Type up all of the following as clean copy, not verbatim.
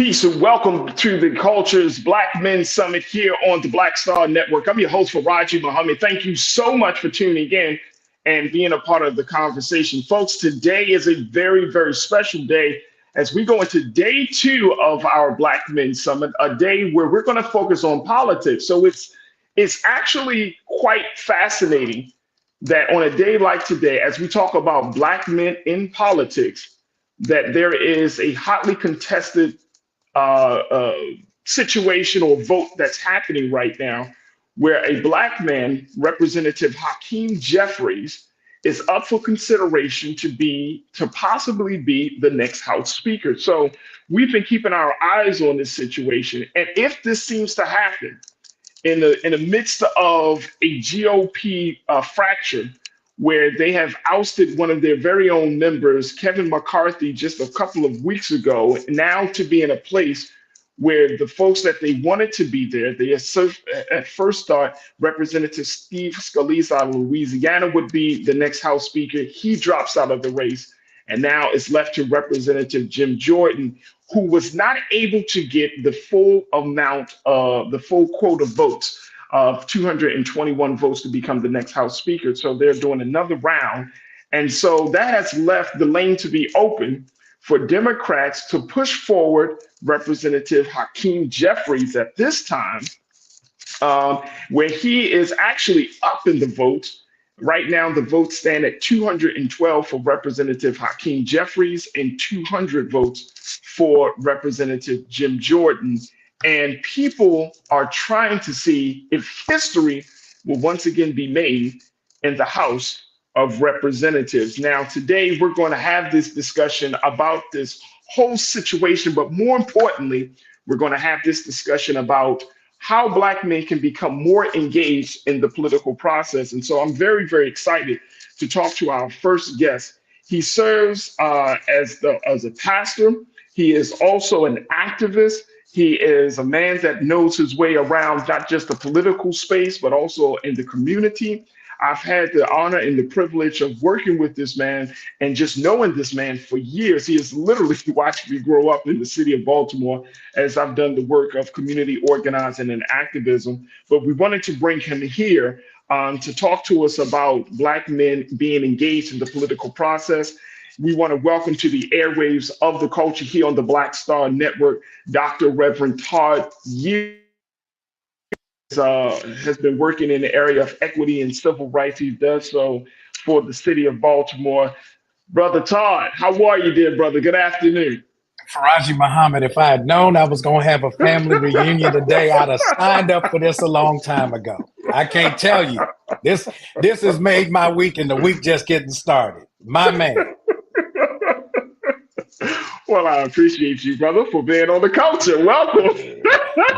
Peace and welcome to the Culture's Black Men Summit here on the Black Star Network. I'm your host, Faraji Muhammad. Thank you so much for tuning in and being a part of the conversation. Folks, today is a very, very special day as we go into day two of our Black Men Summit, a day where we're going to focus on politics. So it's actually quite fascinating that on a day like today, as we talk about Black men in politics, that there is a hotly contested situation or vote that's happening right now where a Black man, Representative Hakeem Jeffries, is up for consideration to possibly be the next House Speaker. So we've been keeping our eyes on this situation. And if this seems to happen in the midst of a GOP fracture, where they have ousted one of their very own members, Kevin McCarthy, just a couple of weeks ago, now to be in a place where the folks that they wanted to be there, they at first thought Representative Steve Scalise out of Louisiana would be the next House Speaker. He drops out of the race, and now it's left to Representative Jim Jordan, who was not able to get the full amount of the full quota votes of 221 votes to become the next House Speaker. So they're doing another round. And so that has left the lane to be open for Democrats to push forward Representative Hakeem Jeffries at this time, where he is actually up in the votes. Right now, the votes stand at 212 for Representative Hakeem Jeffries and 200 votes for Representative Jim Jordan. And people are trying to see if history will once again be made in the House of Representatives. Now, today we're going to have this discussion about this whole situation, but more importantly, we're going to have this discussion about how Black men can become more engaged in the political process. And so I'm very, very excited to talk to our first guest. He serves as a pastor. He is also an activist. He is a man that knows his way around not just the political space, but also in the community. I've had the honor and the privilege of working with this man and just knowing this man for years. He has literally watched me grow up in the city of Baltimore as I've done the work of community organizing and activism. But we wanted to bring him here to talk to us about Black men being engaged in the political process. We want to welcome to the airwaves of the culture here on the Black Star Network, Dr. Reverend Todd Yeary. Has been working in the area of equity and civil rights. He does so for the city of Baltimore. Brother Todd, how are you, dear brother? Good afternoon. Faraji Muhammad, if I had known I was going to have a family reunion today, I'd have signed up for this a long time ago. I can't tell you. This has made my week, and the week just getting started. My man. Well, I appreciate you, brother, for being on the culture. Welcome.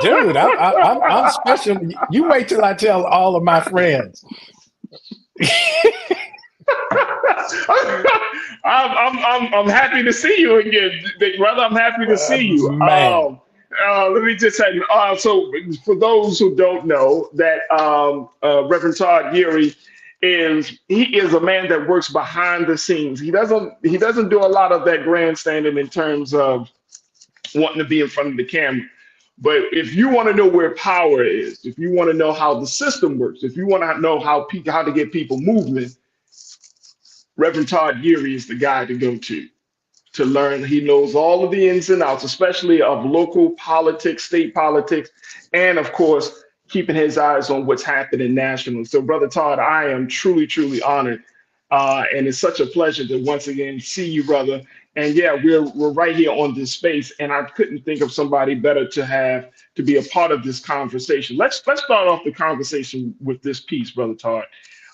Dude, I'm special. You wait till I tell all of my friends. I'm happy to see you again, big brother. I'm happy to see you. Let me just say, so for those who don't know, that Reverend Todd Yeary is a man that works behind the scenes. He doesn't do a lot of that grandstanding in terms of wanting to be in front of the camera. But if you want to know where power is, if you want to know how the system works, if you want to know how to get people moving, Reverend Todd Yeary is the guy to go to learn. He knows all of the ins and outs, especially of local politics, state politics, and of course, keeping his eyes on what's happening nationally. So, Brother Todd, I am truly, truly honored. And it's such a pleasure to once again see you, brother. And yeah, we're right here on this space, and I couldn't think of somebody better to be a part of this conversation. Let's start off the conversation with this piece, Brother Todd.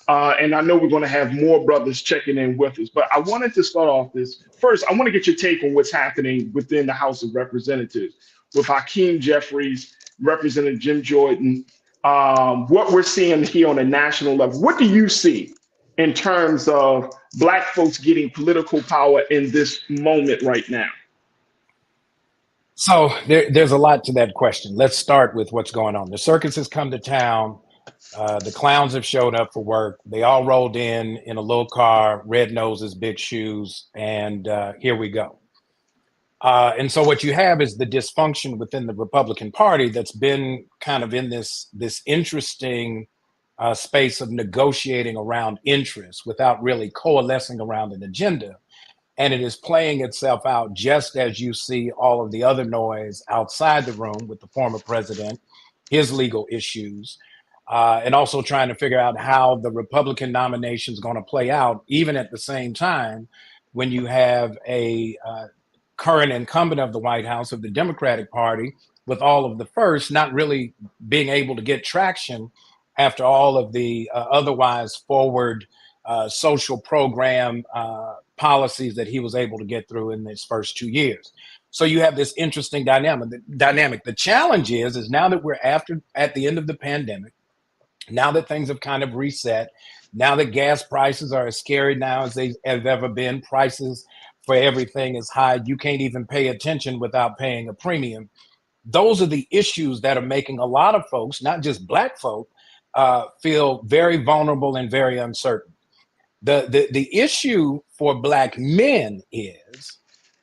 And I know we're going to have more brothers checking in with us, but I wanted to start off this. First, I want to get your take on what's happening within the House of Representatives with Hakeem Jeffries, Representative Jim Jordan, what we're seeing here on a national level. What do you see in terms of Black folks getting political power in this moment right now? So there's a lot to that question. Let's start with what's going on. The circus has come to town. The clowns have showed up for work. They all rolled in a little car, red noses, big shoes, and here we go. And so what you have is the dysfunction within the Republican Party that's been kind of in this interesting space of negotiating around interests without really coalescing around an agenda. And it is playing itself out just as you see all of the other noise outside the room with the former president, his legal issues, and also trying to figure out how the Republican nomination is going to play out, even at the same time when you have a current incumbent of the White House of the Democratic Party with all of the first not really being able to get traction after all of the otherwise forward social program policies that he was able to get through in his first 2 years. So you have this interesting dynamic. The challenge is now that we're at the end of the pandemic, now that things have kind of reset, now that gas prices are as scary now as they have ever been, prices for everything is high. You can't even pay attention without paying a premium. Those are the issues that are making a lot of folks, not just Black folk, feel very vulnerable and very uncertain. The issue for Black men is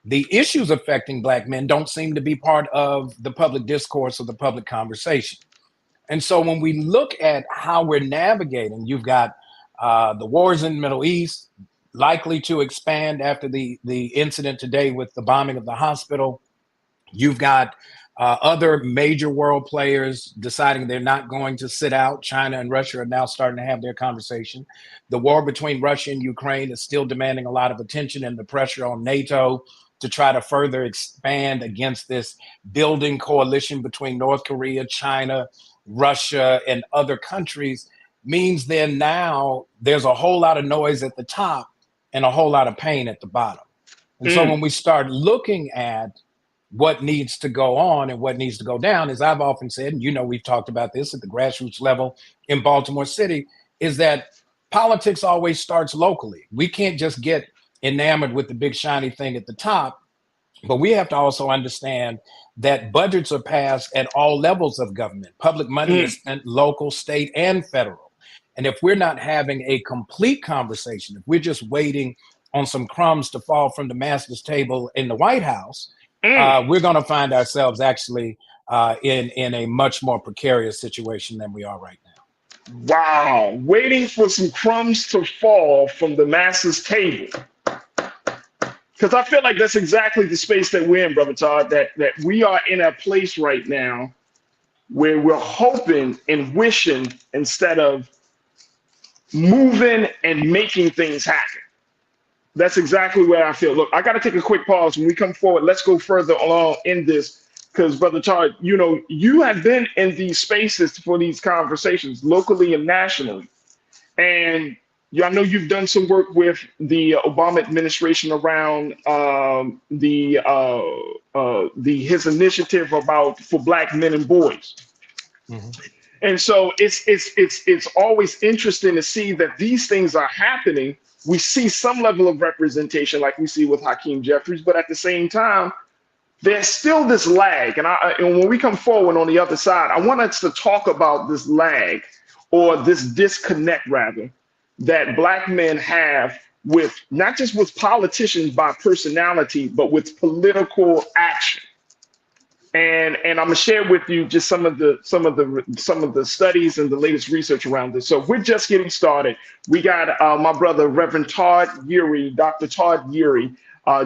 the issues affecting Black men don't seem to be part of the public discourse or the public conversation. And so when we look at how we're navigating, you've got the wars in the Middle East likely to expand after the incident today with the bombing of the hospital. You've got other major world players deciding they're not going to sit out. China and Russia are now starting to have their conversation. The war between Russia and Ukraine is still demanding a lot of attention, and the pressure on NATO to try to further expand against this building coalition between North Korea, China, Russia, and other countries means then now there's a whole lot of noise at the top and a whole lot of pain at the bottom. And so when we start looking at what needs to go on and what needs to go down, as I've often said, and you know we've talked about this at the grassroots level in Baltimore City, is that politics always starts locally. We can't just get enamored with the big shiny thing at the top, but we have to also understand that budgets are passed at all levels of government. Public money is spent local, state, and federal. And if we're not having a complete conversation, if we're just waiting on some crumbs to fall from the master's table in the White House, we're going to find ourselves actually in a much more precarious situation than we are right now. Wow, waiting for some crumbs to fall from the master's table. Because I feel like that's exactly the space that we're in, Brother Todd, that we are in a place right now where we're hoping and wishing instead of moving and making things happen. That's exactly where I feel. Look, I got to take a quick pause. When we come forward, let's go further along in this, because Brother Todd, you know, you have been in these spaces for these conversations locally and nationally. And I know you've done some work with the Obama administration around his initiative for Black men and boys. And so it's always interesting to see that these things are happening. We see some level of representation like we see with Hakeem Jeffries, but at the same time, there's still this lag. And when we come forward on the other side, I want us to talk about this lag, or this disconnect rather, that Black men have with not just with politicians by personality, but with political action. And I'm gonna share with you just some of the studies and the latest research around this. So we're just getting started. We got my brother, Reverend Todd Urey, Dr. Todd Urey,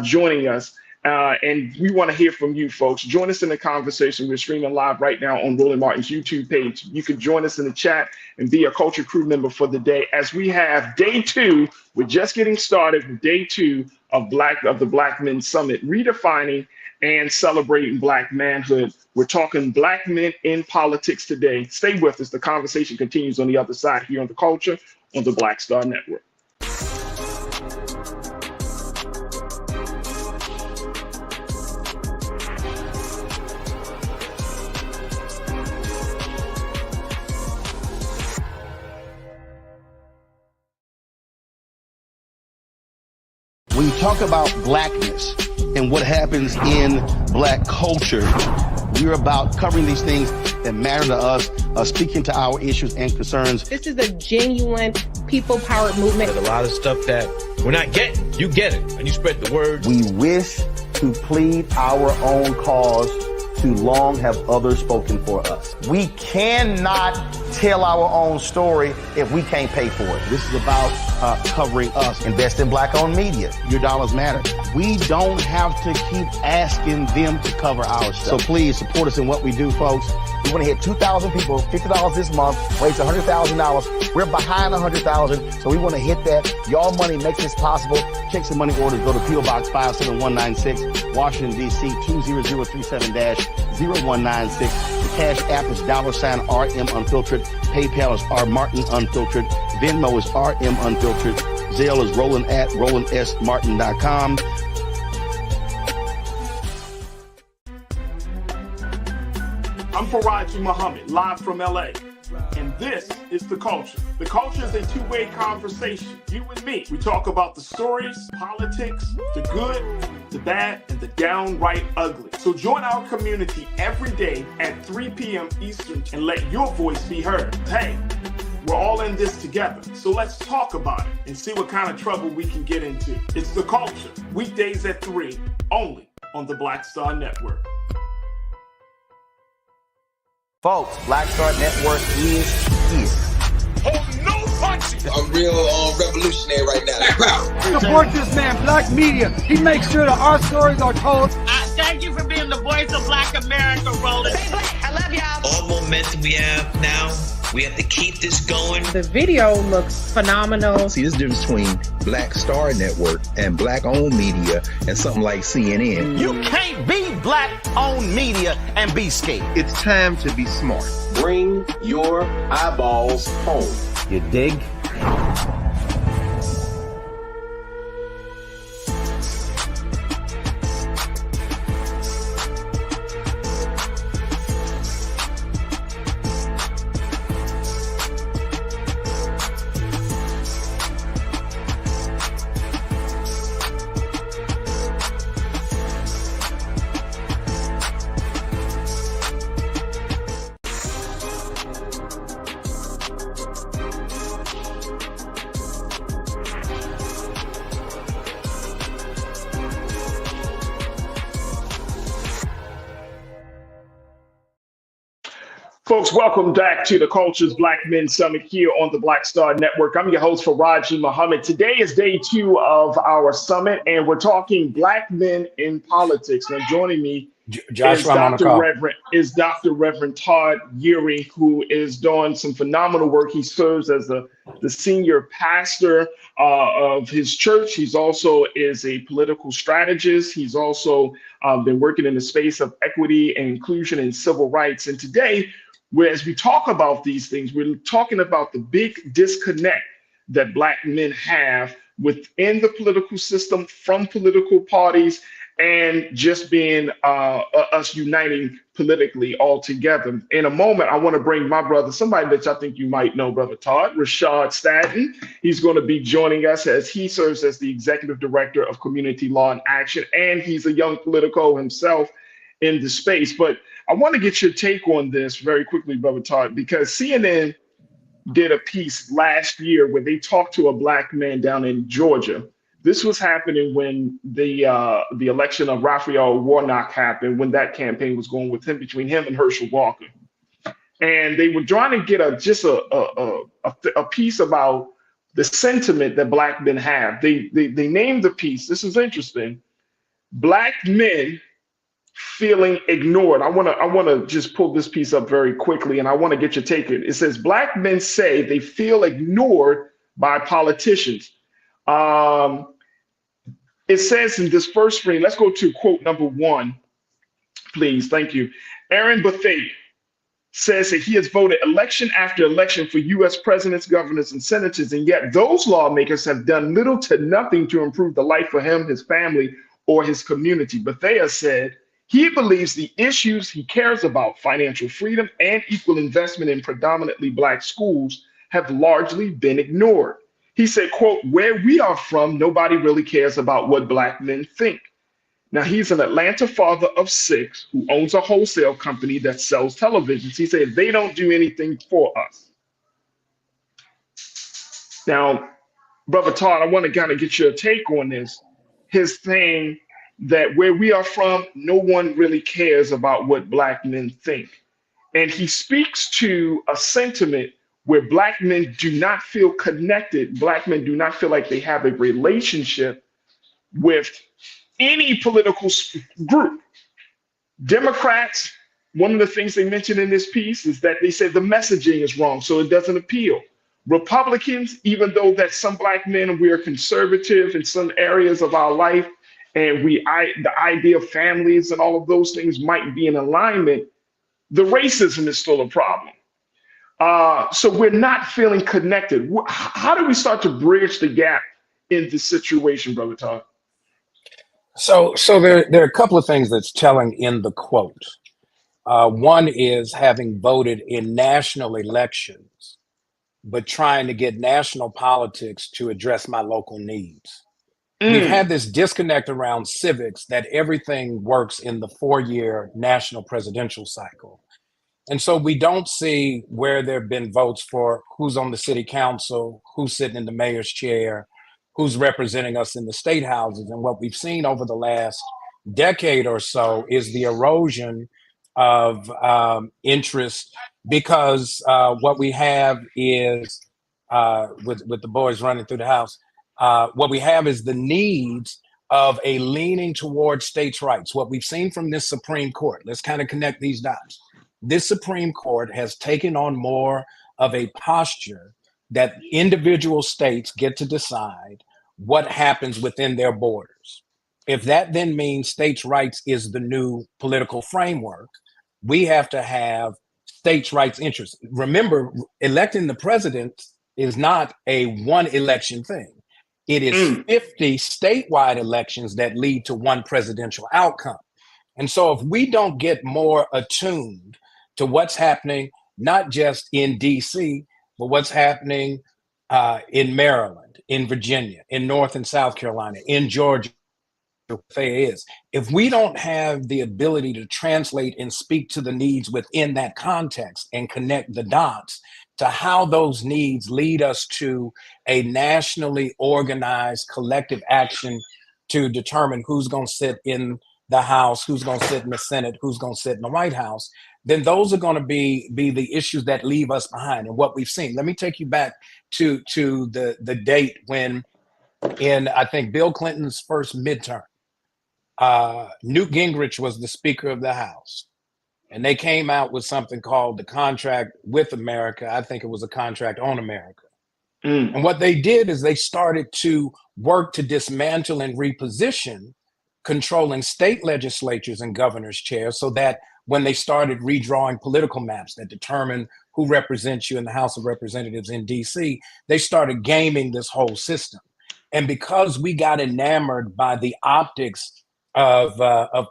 joining us. And we want to hear from you folks. Join us in the conversation. We're streaming live right now on Roland Martin's YouTube page. You can join us in the chat and be a Culture Crew member for the day, as we have day 2. We're just getting started with day 2 of the Black Men Summit, redefining and celebrating Black manhood. We're talking Black men in politics today. Stay with us. The conversation continues on the other side here on The Culture on the Black Star Network. When you talk about Blackness and what happens in Black culture, we're about covering these things that matter to us, speaking to our issues and concerns. This is a genuine people-powered movement. There's a lot of stuff that we're not getting. You get it, and you spread the word. We wish to plead our own cause. Too long have others spoken for us. We cannot tell our own story if we can't pay for it. This is about covering us. Invest in black-owned media. Your dollars matter. We don't have to keep asking them to cover our stuff. So please support us in what we do, folks. We want to hit 2,000 people, $50 this month, raise $100,000. We're behind 100,000, so we want to hit that. Y'all money makes this possible. Check some money orders. Go to P.O. Box 57196, Washington, D.C. 20037-0196. The Cash App is $RM Unfiltered. PayPal is R Martin Unfiltered. Venmo is RM Unfiltered. Zelle is Roland at RolandSMartin.com. I'm Faraji Muhammad, live from LA. And this is The Culture. The Culture is a two-way conversation. You and me. We talk about the stories, politics, the good, the bad, and the downright ugly. So join our community every day at 3 p.m. Eastern and let your voice be heard. Hey, we're all in this together. So let's talk about it and see what kind of trouble we can get into. It's The Culture. Weekdays at 3, only on the Black Star Network. Folks, Black Star Network is here. Oh, no punching! I'm real revolutionary right now. Support this man, Black Media. He makes sure that our stories are told. Thank you for being the voice of Black America, Roland. I love y'all. All momentum we have now, we have to keep this going. The video looks phenomenal. See, this difference between Black Star Network and black-owned media and something like CNN. You can't be black-owned media and be scared. It's time to be smart. Bring your eyeballs home. You dig? Folks, welcome back to the Culture's Black Men Summit here on the Black Star Network. I'm your host, Faraji Muhammad. Today is day 2 of our summit, and we're talking Black men in politics. And joining me is Dr. Reverend Todd Ewing, who is doing some phenomenal work. He serves as the senior pastor of his church. He's also is a political strategist. He's also been working in the space of equity and inclusion and civil rights. And today, as we talk about these things, we're talking about the big disconnect that Black men have within the political system, from political parties, and just being us uniting politically all together. In a moment, I want to bring my brother, somebody that I think you might know, Brother Todd, Rashad Stanton. He's going to be joining us as he serves as the Executive Director of Community Law and Action, and he's a young politico himself in the space. But I want to get your take on this very quickly, Brother Todd, because CNN did a piece last year where they talked to a Black man down in Georgia. This was happening when the election of Raphael Warnock happened, when that campaign was going with him, between him and Herschel Walker. And they were trying to get a piece about the sentiment that Black men have. They named the piece, this is interesting, Black men feeling ignored. I want to just pull this piece up very quickly, and I want to get your take on it. It says, Black men say they feel ignored by politicians. It says in this first screen, let's go to quote number 1, please. Thank you. Aaron Bethea says that he has voted election after election for U.S. presidents, governors, and senators, and yet those lawmakers have done little to nothing to improve the life for him, his family, or his community. Bethea said he believes the issues he cares about, financial freedom and equal investment in predominantly Black schools, have largely been ignored. He said, quote, where we are from, nobody really cares about what Black men think. Now, he's an Atlanta father of 6 who owns a wholesale company that sells televisions. He said they don't do anything for us. Now, Brother Todd, I want to kind of get your take on this. His thing, that where we are from, no one really cares about what Black men think. And he speaks to a sentiment where Black men do not feel connected. Black men do not feel like they have a relationship with any political group. Democrats, one of the things they mentioned in this piece is that they said the messaging is wrong, so it doesn't appeal. Republicans, even though that some Black men, we are conservative in some areas of our life, and the idea of families and all of those things might be in alignment, the racism is still a problem. So we're not feeling connected. How do we start to bridge the gap in this situation, Brother Todd? So there are a couple of things that's telling in the quote. One is having voted in national elections, but trying to get national politics to address my local needs. We've had this disconnect around civics that everything works in the 4-year national presidential cycle. And so we don't see where there have been votes for who's on the city council, who's sitting in the mayor's chair, who's representing us in the state houses. And what we've seen over the last decade or so is the erosion of interest, because what we have is, with the boys running through the house, what we have is the needs of a leaning towards states' rights. What we've seen from this Supreme Court, let's kind of connect these dots. This Supreme Court has taken on more of a posture that individual states get to decide what happens within their borders. If that then means states' rights is the new political framework, we have to have states' rights interests. Remember, electing the president is not a one election thing. It is 50 statewide elections that lead to one presidential outcome. And so if we don't get more attuned to what's happening, not just in DC, but what's happening in Maryland, in Virginia, in North and South Carolina, in Georgia, if we don't have the ability to translate and speak to the needs within that context and connect the dots to how those needs lead us to a nationally organized collective action to determine who's going to sit in the House, who's going to sit in the Senate, who's going to sit in the White House, then those are going to be the issues that leave us behind. And what we've seen, let me take you back to the date when, in I think Bill Clinton's first midterm, Newt Gingrich was the Speaker of the House, and they came out with something called the Contract with America. I think it was a Contract on America. And what they did is they started to work to dismantle and reposition controlling state legislatures and governor's chairs, so that when they started redrawing political maps that determine who represents you in the House of Representatives in DC, they started gaming this whole system. And because we got enamored by the optics of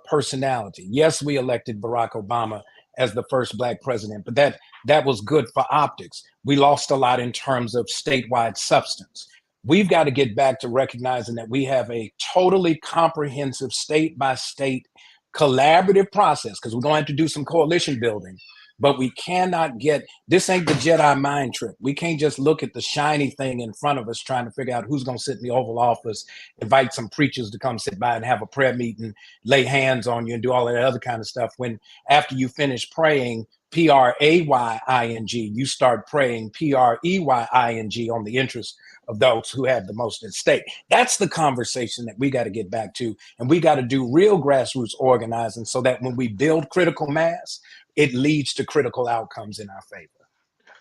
personality, yes, we elected Barack Obama as the first Black president, but that was good for optics. We lost a lot in terms of statewide substance. We've got to get back to recognizing that we have a totally comprehensive state by state collaborative process, because we're going to have to do some coalition building, but we cannot this ain't the Jedi mind trick. We can't just look at the shiny thing in front of us trying to figure out who's going to sit in the Oval Office, invite some preachers to come sit by and have a prayer meeting, lay hands on you and do all that other kind of stuff, when after you finish praying P-R-A-Y-I-N-G, you start praying P-R-E-Y-I-N-G on the interest of those who have the most at stake. That's the conversation that we got to get back to. And we got to do real grassroots organizing so that when we build critical mass, it leads to critical outcomes in our favor.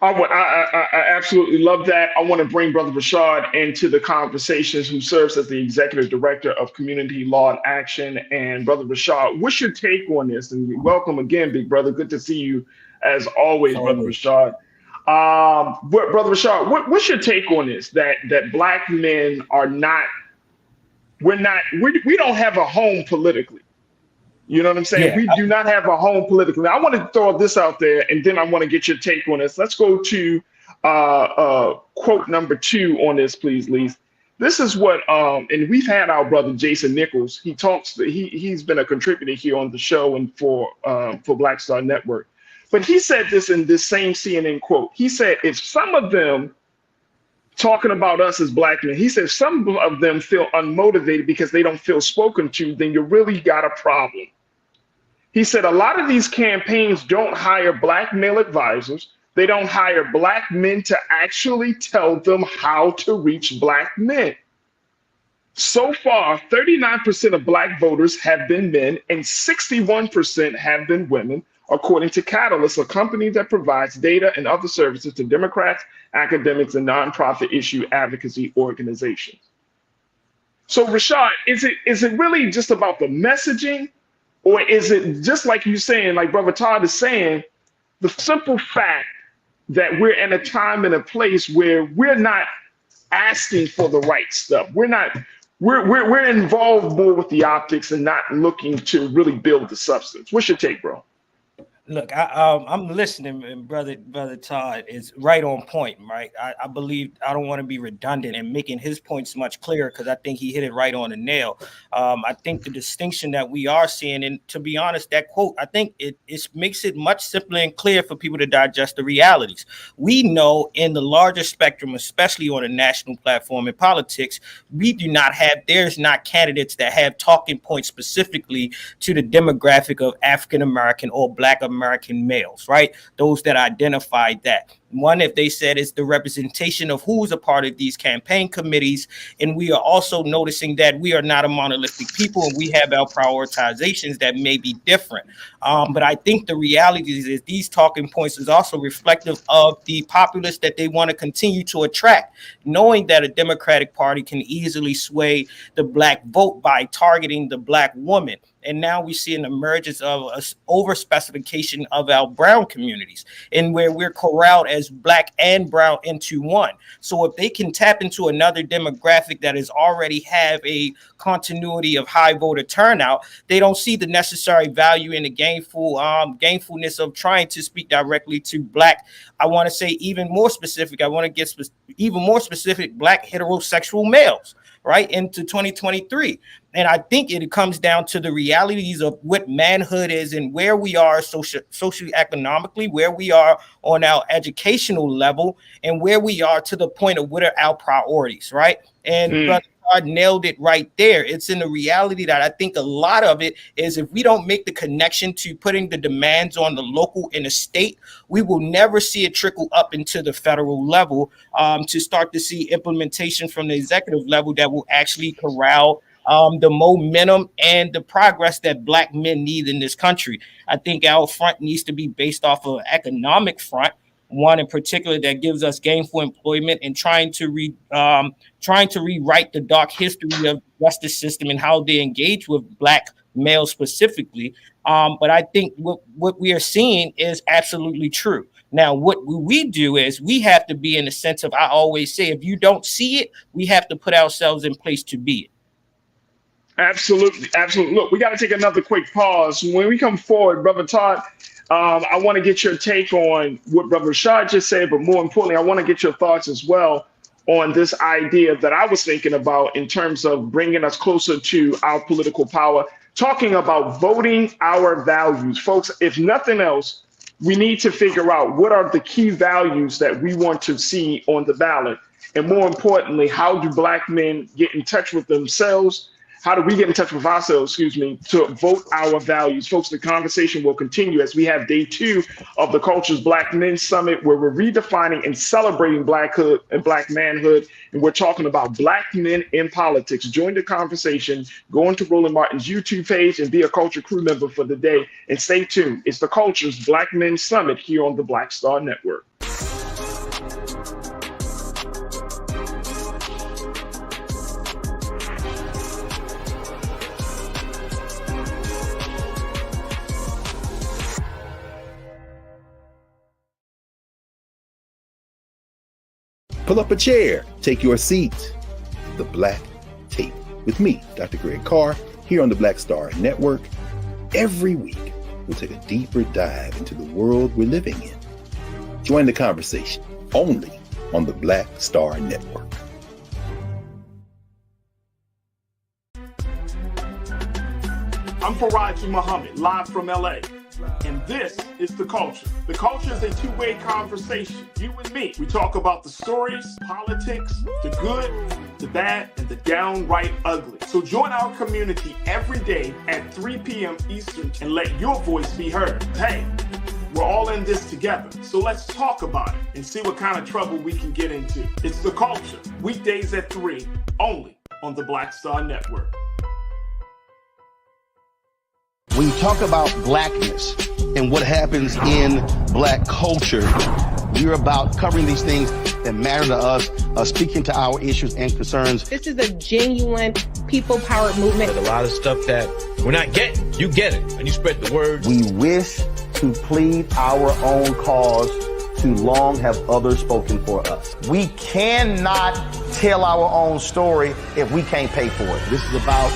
I absolutely love that. I want to bring Brother Rashad into the conversations, who serves as the Executive Director of Community Law and Action. And Brother Rashad, what's your take on this? And welcome again, big brother. Good to see you as always, Brother Rashad. Brother Rashad, what's your take on this? That Black men are not, we don't have a home politically. You know what I'm saying? Yeah. We do not have a home politically. I want to throw this out there, and then I want to get your take on this. Let's go to quote number 2 on this, please, Lise. This is what, and we've had our brother Jason Nichols. He talks. He's been a contributor here on the show and for Black Star Network. But he said this in this same CNN quote. He said, if some of them talking about us as black men. He says some of them feel unmotivated because they don't feel spoken to. Then you really got a problem. He said a lot of these campaigns don't hire black male advisors. They don't hire black men to actually tell them how to reach black men. So far, 39% of black voters have been men and 61% have been women, according to Catalyst, a company that provides data and other services to Democrats, academics, and nonprofit issue advocacy organizations. So Rashad, is it really just about the messaging? Or is it just like you saying, like Brother Todd is saying, the simple fact that we're in a time and a place where we're not asking for the right stuff. We're involved more with the optics and not looking to really build the substance. What's your take, bro? Look, I'm listening, and brother Todd is right on point, right? I believe I don't want to be redundant and making his points much clearer because I think he hit it right on the nail. I think the distinction that we are seeing, and to be honest, that quote, I think it makes it much simpler and clear for people to digest the realities. We know in the larger spectrum, especially on a national platform in politics, there's not candidates that have talking points specifically to the demographic of African American or Black American males, right? Those that identified that. One, if they said it's the representation of who's a part of these campaign committees. And we are also noticing that we are not a monolithic people and we have our prioritizations that may be different. But I think the reality is these talking points is also reflective of the populace that they want to continue to attract, knowing that a Democratic Party can easily sway the Black vote by targeting the Black woman. And now we see an emergence of an over-specification of our brown communities, and where we're corralled as Black and brown into one. So if they can tap into another demographic that is already have a continuity of high voter turnout, they don't see the necessary value in the gainfulness of trying to speak directly to Black. I want to say even more specific. I want to get even more specific. Black heterosexual males, right, into 2023. And I think it comes down to the realities of what manhood is and where we are socioeconomically, where we are on our educational level, and where we are to the point of what are our priorities, right? And Brother Todd nailed it right there. It's in the reality that I think a lot of it is if we don't make the connection to putting the demands on the local and the state, we will never see it trickle up into the federal level to start to see implementation from the executive level that will actually corral the momentum and the progress that Black men need in this country. I think our front needs to be based off of an economic front, one in particular that gives us gainful employment and trying to rewrite the dark history of the justice system and how they engage with Black males specifically. But I think what we are seeing is absolutely true. Now, what we do is we have to be in the sense of, I always say, if you don't see it, we have to put ourselves in place to be it. Absolutely. Absolutely. Look, we got to take another quick pause. When we come forward, Brother Todd, I want to get your take on what Brother Rashad just said, but more importantly, I want to get your thoughts as well on this idea that I was thinking about in terms of bringing us closer to our political power, talking about voting our values. Folks, if nothing else, we need to figure out what are the key values that we want to see on the ballot. And more importantly, how do Black men get in touch with themselves? How do we get in touch with ourselves, to vote our values? Folks, the conversation will continue as we have day 2 of the Culture's Black Men Summit, where we're redefining and celebrating Blackhood and Black manhood. And we're talking about Black men in politics. Join the conversation. Go into Roland Martin's YouTube page and be a Culture crew member for the day. And stay tuned. It's the Culture's Black Men Summit here on the Black Star Network. Pull up a chair, take your seat. The Black Tape with me, Dr. Greg Carr, here on the Black Star Network. Every week, we'll take a deeper dive into the world we're living in. Join the conversation only on the Black Star Network. I'm Faraji Muhammad, live from LA. And this is The Culture. The Culture is a two-way conversation. You and me. We talk about the stories, politics, the good, the bad, and the downright ugly. So join our community every day at 3 p.m. Eastern and let your voice be heard. Hey, we're all in this together. So let's talk about it and see what kind of trouble we can get into. It's The Culture. Weekdays at 3, only on the Black Star Network. When you talk about blackness and what happens in black culture, we're about covering these things that matter to us, speaking to our issues and concerns. This is a genuine people-powered movement. A lot of stuff that we're not getting, you get it, and you spread the word. We wish to plead our own cause. Too long have others spoken for us. We cannot tell our own story if we can't pay for it. This is about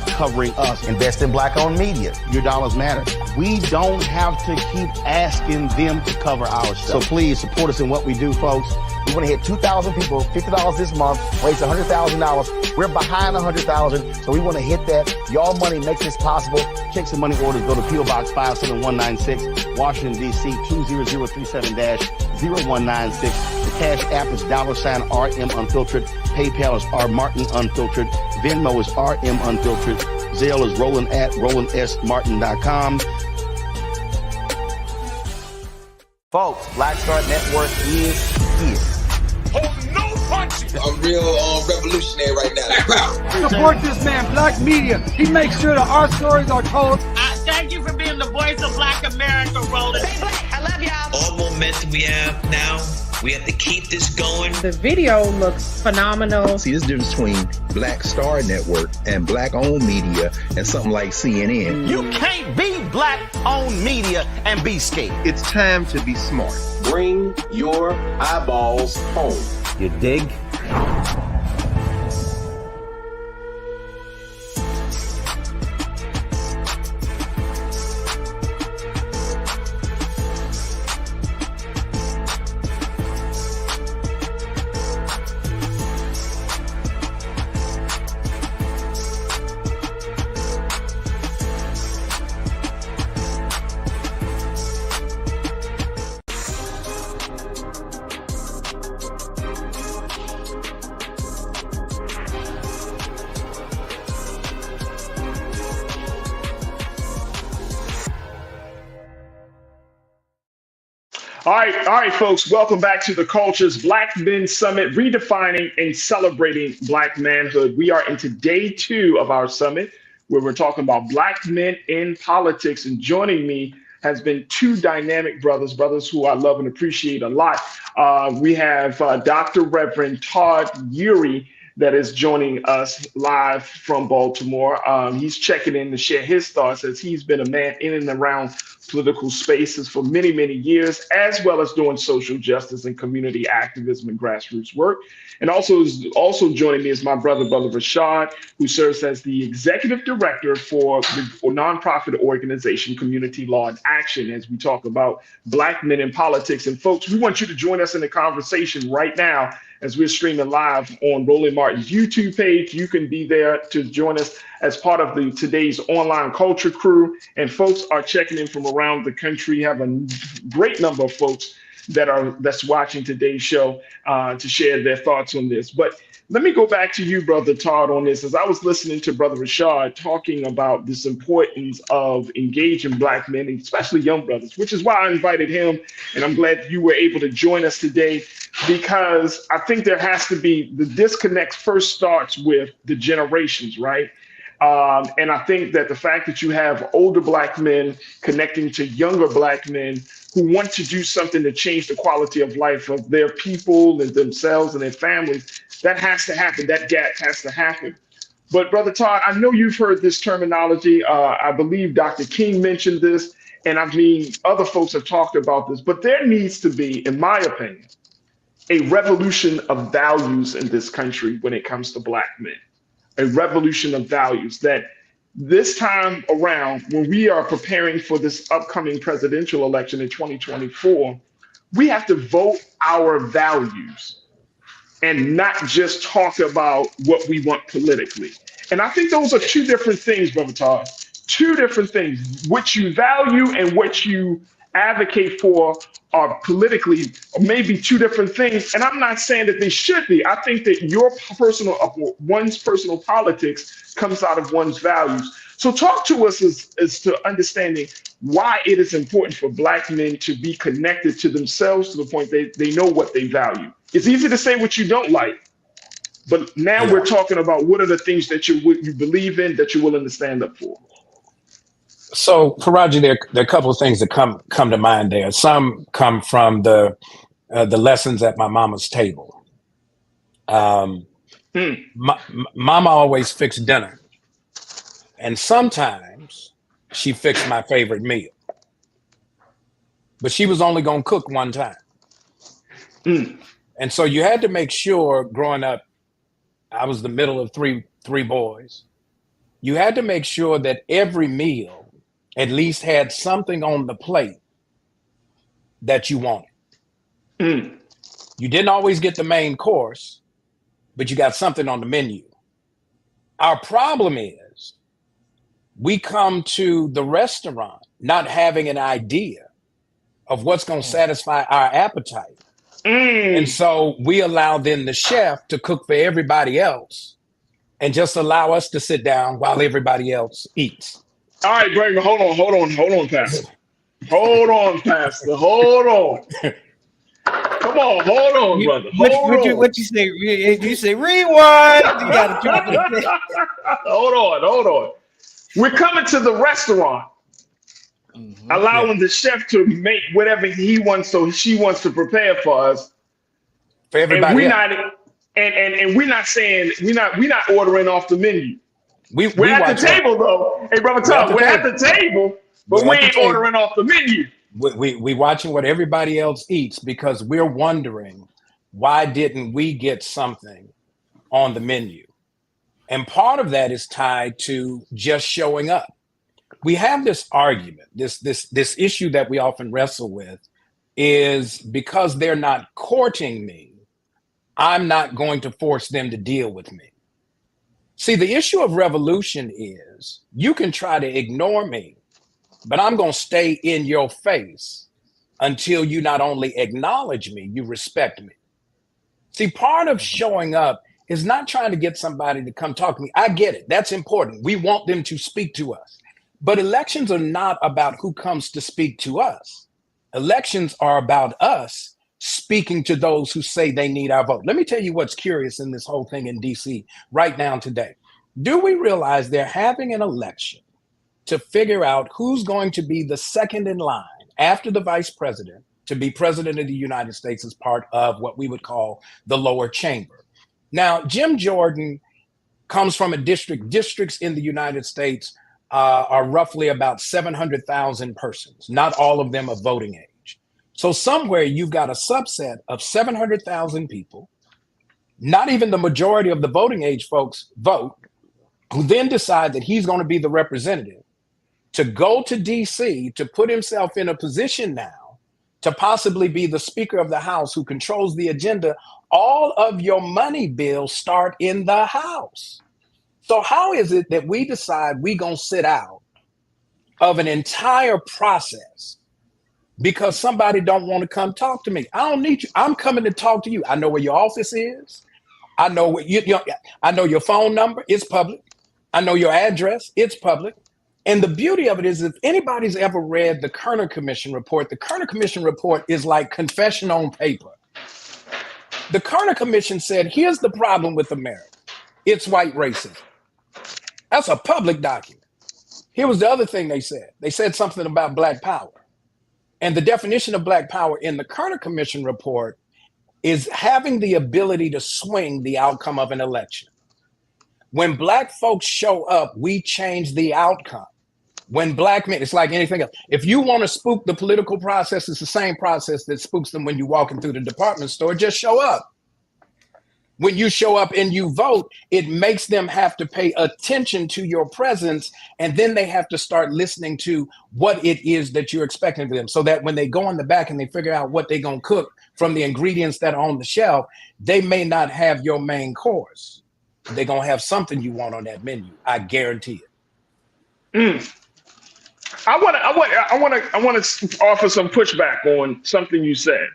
covering us. Invest in black-owned media. Your dollars matter. We don't have to keep asking them to cover our stuff. So please support us in what we do, folks. We want to hit 2,000 people, $50 this month, raise $100,000. We're behind 100,000, so we want to hit that. Y'all money makes this possible. Checks and money orders go to P.O. Box 57196, Washington, D.C. 20037-0196. The Cash App is $RM Unfiltered. PayPal is R Martin Unfiltered. Venmo is RM Unfiltered. Zelle is RolandS.Martin.com. Folks, Black Star Network is here. Oh, no punches! I'm real revolutionary right now. Support this man, Black Media. He makes sure that our stories are told. Thank you for being the voice of Black America, Roland. I love y'all. All momentum we have now, we have to keep this going. The video looks phenomenal. See, this difference between Black Star Network and black-owned media and something like CNN. You can't be black-owned media and be scared. It's time to be smart. Bring your eyeballs home. You dig? All right, folks, welcome back to The Culture's Black Men Summit, redefining and celebrating Black manhood. We are into day 2 of our summit, where we're talking about Black men in politics. And joining me has been 2 dynamic brothers who I love and appreciate a lot. We have Dr. Reverend Todd Eury that is joining us live from Baltimore. He's checking in to share his thoughts, as he's been a man in and around political spaces for many, many years, as well as doing social justice and community activism and grassroots work. And also joining me is my brother Rashad, who serves as the executive director for the nonprofit organization Community Law in Action, as we talk about Black men in politics. And folks, we want you to join us in the conversation right now as we're streaming live on Roland Martin's YouTube page. You can be there to join us as part of today's online culture crew. And folks are checking in from around the country. Have a great number of folks that's watching today's show to share their thoughts on this. But let me go back to you, Brother Todd, on this. As I was listening to Brother Rashad talking about this importance of engaging Black men, especially young brothers, which is why I invited him. And I'm glad you were able to join us today, because I think there has to be, the disconnect first starts with the generations, right? And I think that the fact that you have older Black men connecting to younger Black men who want to do something to change the quality of life of their people and themselves and their families, that has to happen. That gap has to happen. But Brother Todd, I know you've heard this terminology. I believe Dr. King mentioned this, and I mean, other folks have talked about this, but there needs to be, in my opinion, a revolution of values in this country when it comes to Black men. A revolution of values that this time around, when we are preparing for this upcoming presidential election in 2024, we have to vote our values and not just talk about what we want politically. And I think those are 2 different things, Brother Todd. two different things. What you value and what you advocate for are politically maybe two different things. And I'm not saying that they should be. I think that one's personal politics comes out of one's values. So talk to us as to understanding why it is important for Black men to be connected to themselves to the point they know what they value. It's easy to say what you don't like, but now we're talking about what are the things that you believe in, that you're willing to stand up for. So, Faraji, there are a couple of things that come to mind there. Some come from the lessons at my mama's table. Mama always fixed dinner, and sometimes she fixed my favorite meal, but she was only going to cook one time. And so you had to make sure, growing up, I was the middle of three boys. You had to make sure that every meal at least had something on the plate that you wanted. You didn't always get the main course, but you got something on the menu. Our problem is we come to the restaurant not having an idea of what's going to satisfy our appetite. And so we allow then the chef to cook for everybody else and just allow us to sit down while everybody else eats. All right, Greg, hold on, Pastor. Hold on. Come on, hold on, brother. What you say? You say rewind. You gotta drop it. Hold on. We're coming to the restaurant, allowing the chef to make whatever he wants, so she wants to prepare for us. For everybody, and we're not saying we're not ordering off the menu. We're at the table though. Hey, brother Tom, we're at the table, but we ain't ordering off the menu. We watching what everybody else eats because we're wondering why didn't we get something on the menu? And part of that is tied to just showing up. We have this argument, this issue that we often wrestle with is because they're not courting me, I'm not going to force them to deal with me. See, the issue of revolution is you can try to ignore me, but I'm going to stay in your face until you not only acknowledge me, you respect me. See, part of showing up is not trying to get somebody to come talk to me. I get it. That's important. We want them to speak to us. But elections are not about who comes to speak to us. Elections are about us speaking to those who say they need our vote. Let me tell you what's curious in this whole thing in DC right now today. Do we realize they're having an election to figure out who's going to be the second in line after the vice president to be president of the United States as part of what we would call the lower chamber? Now, Jim Jordan comes from a districts in the United States are roughly about 700,000 persons. Not all of them are voting age. So somewhere you've got a subset of 700,000 people, not even the majority of the voting age folks vote, who then decide that he's going to be the representative to go to DC to put himself in a position now to possibly be the Speaker of the House who controls the agenda. All of your money bills start in the House. So how is it that we decide we're going to sit out of an entire process because somebody don't want to come talk to me? I don't need you. I'm coming to talk to you. I know where your office is. I know what I know your phone number. It's public. I know your address. It's public. And the beauty of it is, if anybody's ever read the Kerner Commission report, the Kerner Commission report is like confession on paper. The Kerner Commission said, here's the problem with America. It's white racism. That's a public document. Here was the other thing they said. They said something about Black power. And the definition of Black power in the Kerner Commission report is having the ability to swing the outcome of an election. When Black folks show up, we change the outcome. When Black men, it's like anything else. If you want to spook the political process, it's the same process that spooks them when you're walking through the department store. Just show up. When you show up and you vote, it makes them have to pay attention to your presence, and then they have to start listening to what it is that you're expecting of them, so that when they go in the back and they figure out what they're going to cook from the ingredients that are on the shelf, they may not have your main course. They're going to have something you want on that menu. I guarantee it. I want to offer some pushback on something you said.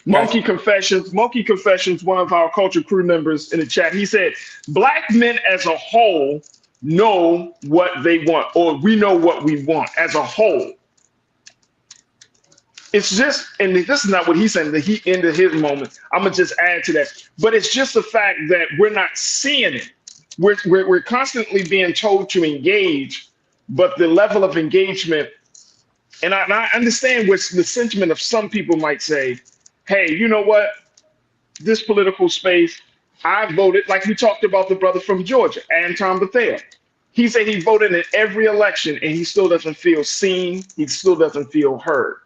Monkey Confessions, one of our culture crew members in the chat, he said, Black men as a whole know what they want, or we know what we want as a whole. It's just, and this is not what he's saying, that he ended his moment. I'm going to just add to that. But it's just the fact that we're not seeing it. We're constantly being told to engage, but the level of engagement, and I understand what the sentiment of some people might say, hey, you know what? This political space, I voted, like we talked about the brother from Georgia, Anton Bethea. He said he voted in every election and he still doesn't feel seen. He still doesn't feel heard.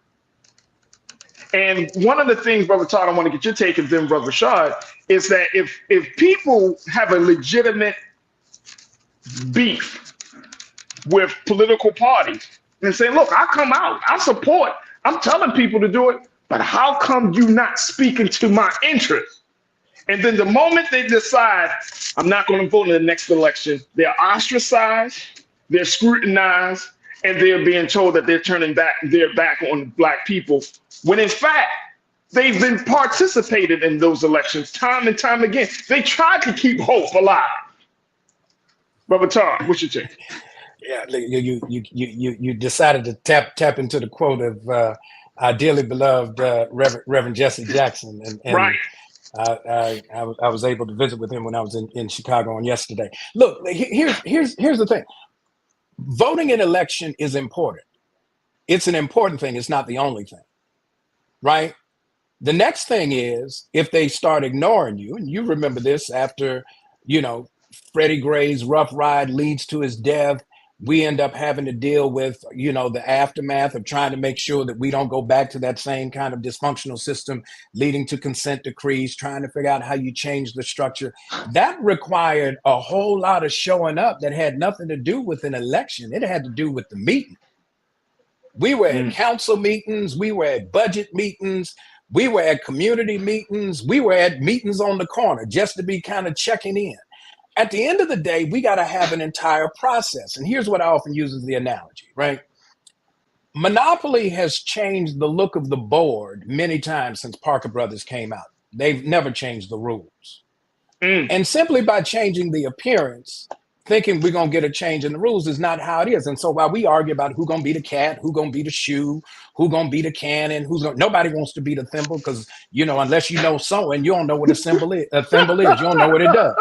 And one of the things, Brother Todd, I want to get your take, and then Brother Rashad, is that if people have a legitimate beef with political parties and say, look, I come out, I support, I'm telling people to do it, but how come you not speaking to my interest? And then the moment they decide, I'm not going to vote in the next election, they're ostracized, they're scrutinized, and they're being told that they're turning their back on Black people, when in fact, they've been participated in those elections time and time again. They tried to keep hope alive. Brother Tom, what's your take? Yeah, you decided to tap into the quote of our dearly beloved Reverend Jesse Jackson, and right. I was able to visit with him when I was in Chicago on yesterday. Look, here's the thing. Voting in election is important. It's an important thing. It's not the only thing, right? The next thing is if they start ignoring you, and you remember this after, Freddie Gray's rough ride leads to his death. We end up having to deal with, the aftermath of trying to make sure that we don't go back to that same kind of dysfunctional system leading to consent decrees, trying to figure out how you change the structure. That required a whole lot of showing up that had nothing to do with an election. It had to do with the meeting. We were at council meetings. We were at budget meetings. We were at community meetings. We were at meetings on the corner just to be kind of checking in. At the end of the day, we got to have an entire process. And here's what I often use as the analogy, right? Monopoly has changed the look of the board many times since Parker Brothers came out. They've never changed the rules. And simply by changing the appearance, thinking we're going to get a change in the rules is not how it is. And so while we argue about who's going to be the cat, who's going to be the shoe, who's going to be the cannon, nobody wants to be the thimble because, unless you know sewing, you don't know what a thimble is. You don't know what it does.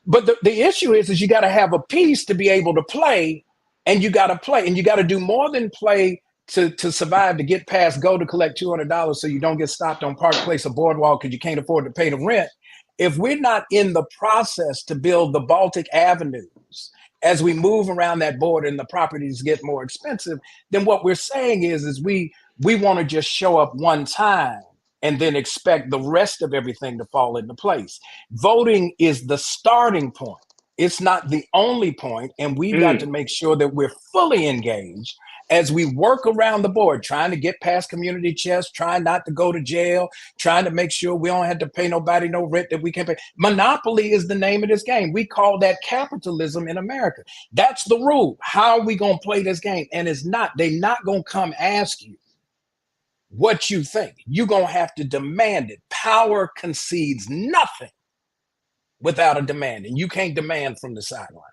But the issue is you got to have a piece to be able to play, and you got to play, and you got to do more than play to survive, to get past go to collect $200 so you don't get stopped on Park Place or Boardwalk because you can't afford to pay the rent. If we're not in the process to build the Baltic avenues as we move around that border and the properties get more expensive, then what we're saying is we want to just show up one time and then expect the rest of everything to fall into place. Voting is the starting point. It's not the only point, and we've got to make sure that we're fully engaged as we work around the board, trying to get past community chest, trying not to go to jail, trying to make sure we don't have to pay nobody no rent that we can't pay. Monopoly is the name of this game. We call that capitalism in America. That's the rule. How are we going to play this game? And they're not going to come ask you what you think. You're going to have to demand it. Power concedes nothing without a demand, and you can't demand from the sidelines.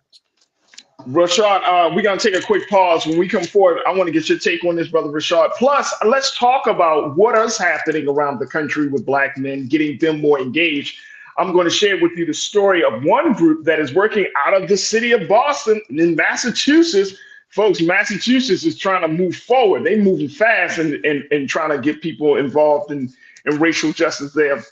Rashad, we're going to take a quick pause. When we come forward, I want to get your take on this, Brother Rashad. Plus, let's talk about what is happening around the country with Black men, getting them more engaged. I'm going to share with you the story of one group that is working out of the city of Boston in Massachusetts. Folks, Massachusetts is trying to move forward. They're moving fast and trying to get people involved in racial justice there.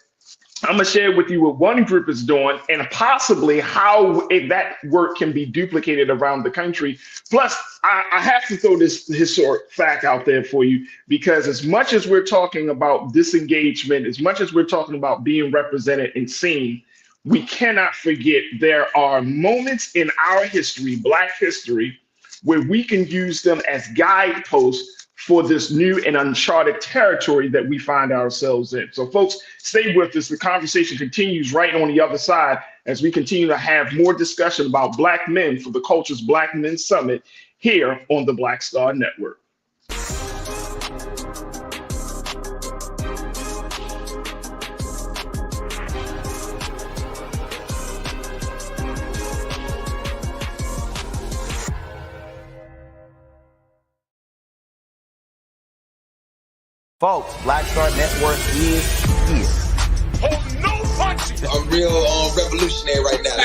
I'm going to share with you what one group is doing and possibly how that work can be duplicated around the country. Plus, I have to throw this historic fact out there for you, because as much as we're talking about disengagement, as much as we're talking about being represented and seen, we cannot forget there are moments in our history, Black history, where we can use them as guideposts for this new and uncharted territory that we find ourselves in. So, folks, stay with us. The conversation continues right on the other side as we continue to have more discussion about Black men for the Culture's Black Men Summit here on the Black Star Network. Folks, Black Star Network is here. Oh, no punches! I'm real revolutionary right now.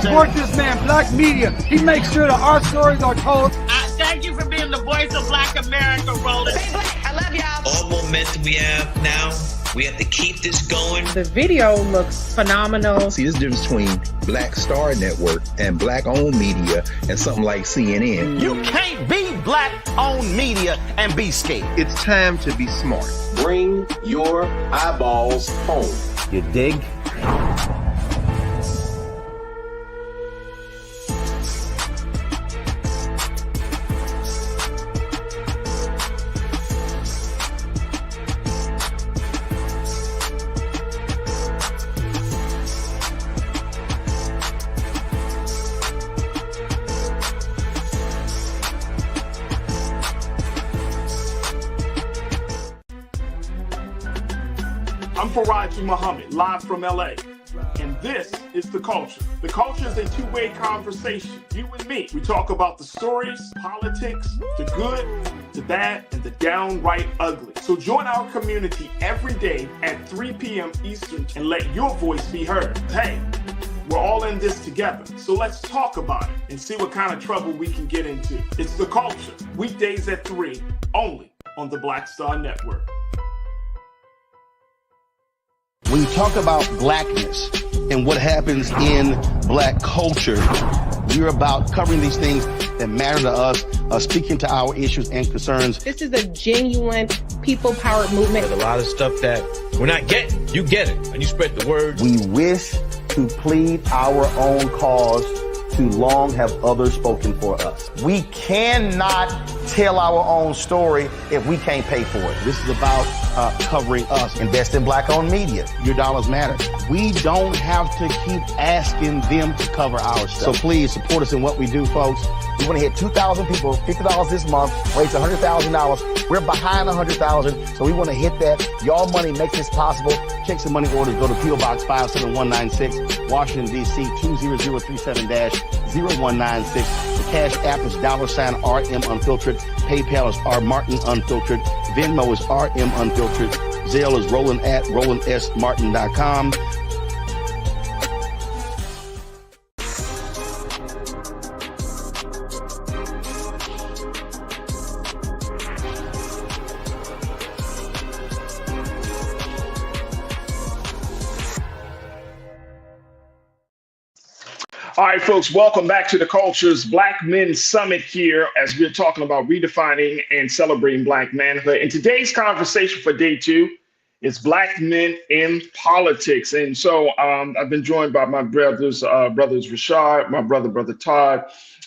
Support this man, Black Media. He makes sure that our stories are told. Thank you for being the voice of Black America, Roland. Stay black. I love y'all. All momentum we have now, we have to keep this going. The video looks phenomenal. See, there's a difference between Black Star Network and Black-owned media and something like CNN. You can't be Black-owned media and be scared. It's time to be smart. Bring your eyeballs home. You dig? I'm Faraji Muhammad, live from LA. And this is The Culture. The Culture is a two-way conversation. You and me. We talk about the stories, politics, the good, the bad, and the downright ugly. So join our community every day at 3 p.m. Eastern and let your voice be heard. Hey, we're all in this together. So let's talk about it and see what kind of trouble we can get into. It's The Culture, weekdays at 3, only on the Black Star Network. When you talk about blackness and what happens in black culture, we're about covering these things that matter to us, speaking to our issues and concerns. This is a genuine people-powered movement. There's a lot of stuff that we're not getting. You get it, and you spread the word. We wish to plead our own cause. Too long have others spoken for us. We cannot tell our own story if we can't pay for it. This is about covering us. Invest in Black-owned media. Your dollars matter. We don't have to keep asking them to cover our stuff. So please support us in what we do, folks. We want to hit 2,000 people, $50 this month, raise $100,000. We're behind 100,000, so we want to hit that. Y'all money makes this possible. Check some money orders. Go to P.O. Box 57196, Washington, D.C. 20037-0196. The Cash App is $RM Unfiltered. PayPal is R Martin Unfiltered. Venmo is RM Unfiltered. Zelle is Roland at RolandSMartin.com. All right, folks, welcome back to the Culture's Black Men Summit here as we're talking about redefining and celebrating Black manhood. And today's conversation for day 2 is Black men in politics. And so I've been joined by my brothers Rashad, my brother Todd,